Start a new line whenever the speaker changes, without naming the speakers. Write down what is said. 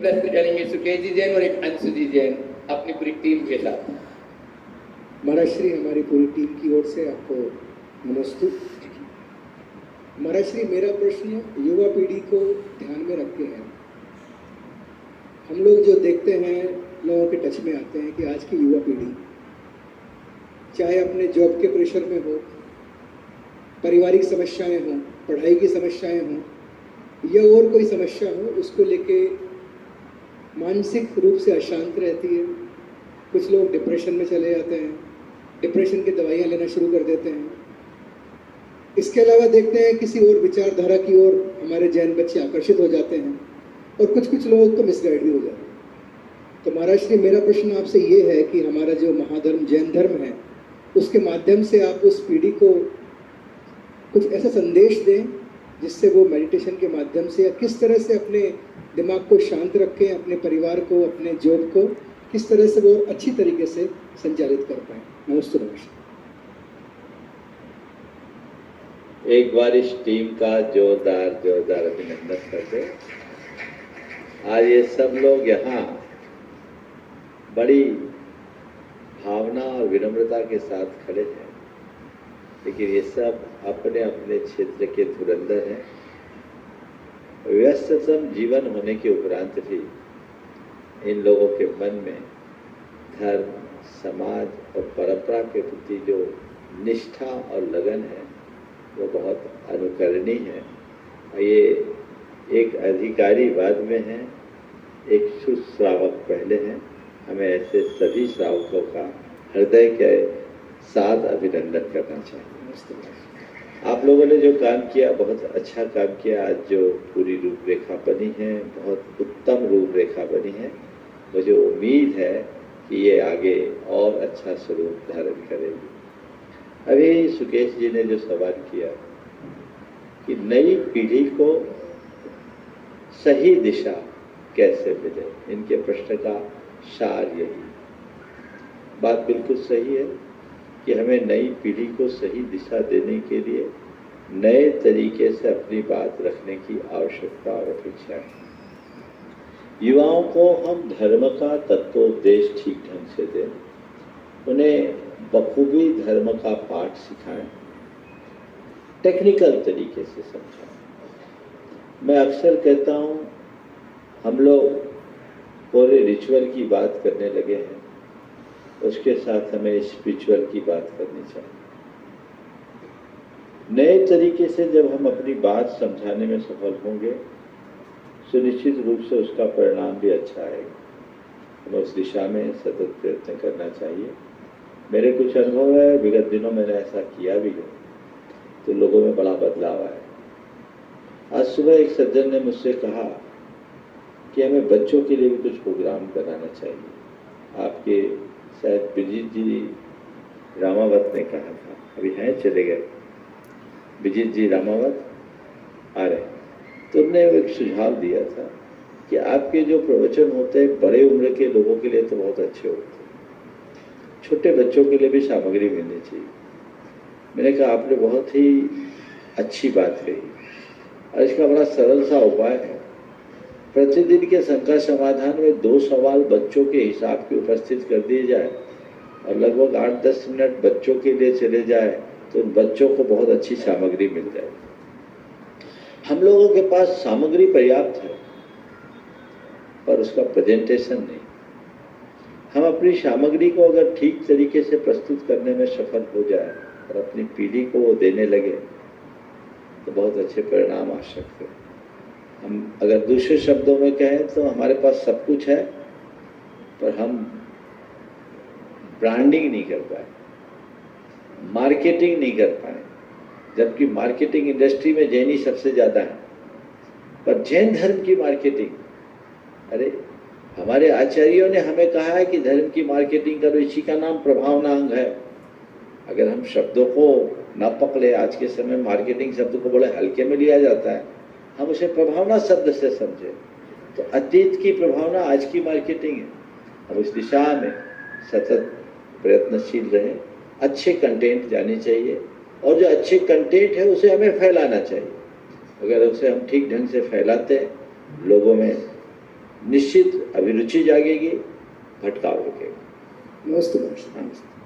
चलेंगे सुकेश जी जैन और एक अंशु जी जैन अपनी पूरी टीम के साथ।
महाराष्ट्री हमारी पूरी टीम की ओर से आपको नमस्ते। महाराष्ट्री, मेरा प्रश्न युवा पीढ़ी को ध्यान में रखते हैं। हम लोग जो देखते हैं, लोगों के टच में आते हैं कि आज की युवा पीढ़ी चाहे अपने जॉब के प्रेशर में हो, पारिवारिक समस्याएं हों, पढ़ाई की समस्याएं हों या और कोई समस्या हो, उसको लेके मानसिक रूप से अशांत रहती है। कुछ लोग डिप्रेशन में चले जाते हैं, डिप्रेशन की दवाइयाँ लेना शुरू कर देते हैं। इसके अलावा देखते हैं किसी और विचारधारा की ओर हमारे जैन बच्चे आकर्षित हो जाते हैं और कुछ कुछ लोग तो मिसगाइड भी हो जाते हैं। तो महाराष्ट्र, मेरा प्रश्न आपसे ये है कि हमारा जो महाधर्म जैन धर्म है, उसके माध्यम से आप उस पीढ़ी को कुछ ऐसा संदेश दें जिससे वो मेडिटेशन के माध्यम से या किस तरह से अपने दिमाग को शांत रखें, अपने परिवार को, अपने जॉब को किस तरह से वो अच्छी तरीके से संचालित कर पाएँ। नमस्ते। नमस्ते।
एक बार इस टीम का जोरदार अभिनंदन करते। आज ये सब लोग यहाँ बड़ी भावना और विनम्रता के साथ खड़े हैं, लेकिन ये सब अपने अपने क्षेत्र के धुरंधर हैं। व्यस्ततम जीवन होने के उपरांत भी इन लोगों के मन में धर्म, समाज और परंपरा के प्रति जो निष्ठा और लगन है वो बहुत अनुकरणीय है। ये एक अधिकारी बाद में है, एक सुश्रावक पहले हैं। हमें ऐसे सभी श्रावकों का हृदय के साथ अभिनंदन करना चाहिए। आप लोगों ने जो काम किया, बहुत अच्छा काम किया। आज जो पूरी रूपरेखा बनी है, बहुत उत्तम रूपरेखा बनी है। मुझे उम्मीद है कि ये आगे और अच्छा स्वरूप धारण करेगी। अभी सुकेश जी ने जो सवाल किया कि नई पीढ़ी को सही दिशा कैसे मिले, इनके प्रश्न का सार यही बात बिल्कुल सही है कि हमें नई पीढ़ी को सही दिशा देने के लिए नए तरीके से अपनी बात रखने की आवश्यकता और अपेक्षा है। युवाओं को हम धर्म का तत्वोपदेश ठीक ढंग से दें, उन्हें बखूबी धर्म का पाठ सिखाएं, टेक्निकल तरीके से समझाएं। मैं अक्सर कहता हूँ, हम लोग पूरे रिचुअल की बात करने लगे हैं, उसके साथ हमें स्पिरिचुअल की बात करनी चाहिए। नए तरीके से जब हम अपनी बात समझाने में सफल होंगे, सुनिश्चित रूप से उसका परिणाम भी अच्छा आएगा। हमें उस दिशा में सतत प्रयत्न करना चाहिए। मेरे कुछ अनुभव है, विगत दिनों मैंने ऐसा किया भी है, तो लोगों में बड़ा बदलाव आया। आज सुबह एक सज्जन ने मुझसे कहा कि हमें बच्चों के लिए भी कुछ प्रोग्राम कराना चाहिए। आपके शायद विजित जी रामावत ने कहा था, अभी हैं, चले गए, विजित जी रामावत आ रहे, तो उन्होंने एक सुझाव दिया था कि आपके जो प्रवचन होते हैं बड़े उम्र के लोगों के लिए तो बहुत अच्छे होते हैं, छोटे बच्चों के लिए भी सामग्री मिलनी चाहिए। मैंने कहा आपने बहुत ही अच्छी बात कही और इसका बड़ा सरल सा उपाय है। प्रतिदिन के शंका समाधान में 2 सवाल बच्चों के हिसाब के उपस्थित कर दिए जाए और लगभग 8-10 मिनट बच्चों के लिए चले जाए तो उन बच्चों को बहुत अच्छी सामग्री मिल जाए। हम लोगों के पास सामग्री पर्याप्त है पर उसका प्रेजेंटेशन नहीं। हम अपनी सामग्री को अगर ठीक तरीके से प्रस्तुत करने में सफल हो जाए और अपनी पीढ़ी को वो देने लगे तो बहुत अच्छे परिणाम आ सकते हैं। हम अगर दूसरे शब्दों में कहें तो हमारे पास सब कुछ है पर हम ब्रांडिंग नहीं कर पाए, मार्केटिंग नहीं कर पाए, जबकि मार्केटिंग इंडस्ट्री में जैनी सबसे ज़्यादा है। पर जैन धर्म की मार्केटिंग, अरे हमारे आचार्यों ने हमें कहा है कि धर्म की मार्केटिंग करो, इसी का नाम प्रभावनांग है। अगर हम शब्दों को न पकड़े, आज के समय मार्केटिंग शब्द को बड़े हल्के में लिया जाता है, हम उसे प्रभावना शब्द से समझे तो अतीत की प्रभावना आज की मार्केटिंग है। हम उस दिशा में सतत प्रयत्नशील रहें। अच्छे कंटेंट जाने चाहिए और जो अच्छे कंटेंट है उसे हमें फैलाना चाहिए। अगर उसे हम ठीक ढंग से फैलाते हैं, लोगों में निश्चित अभिरुचि जागेगी, भटकाव रुकेगा।
नमस्ते।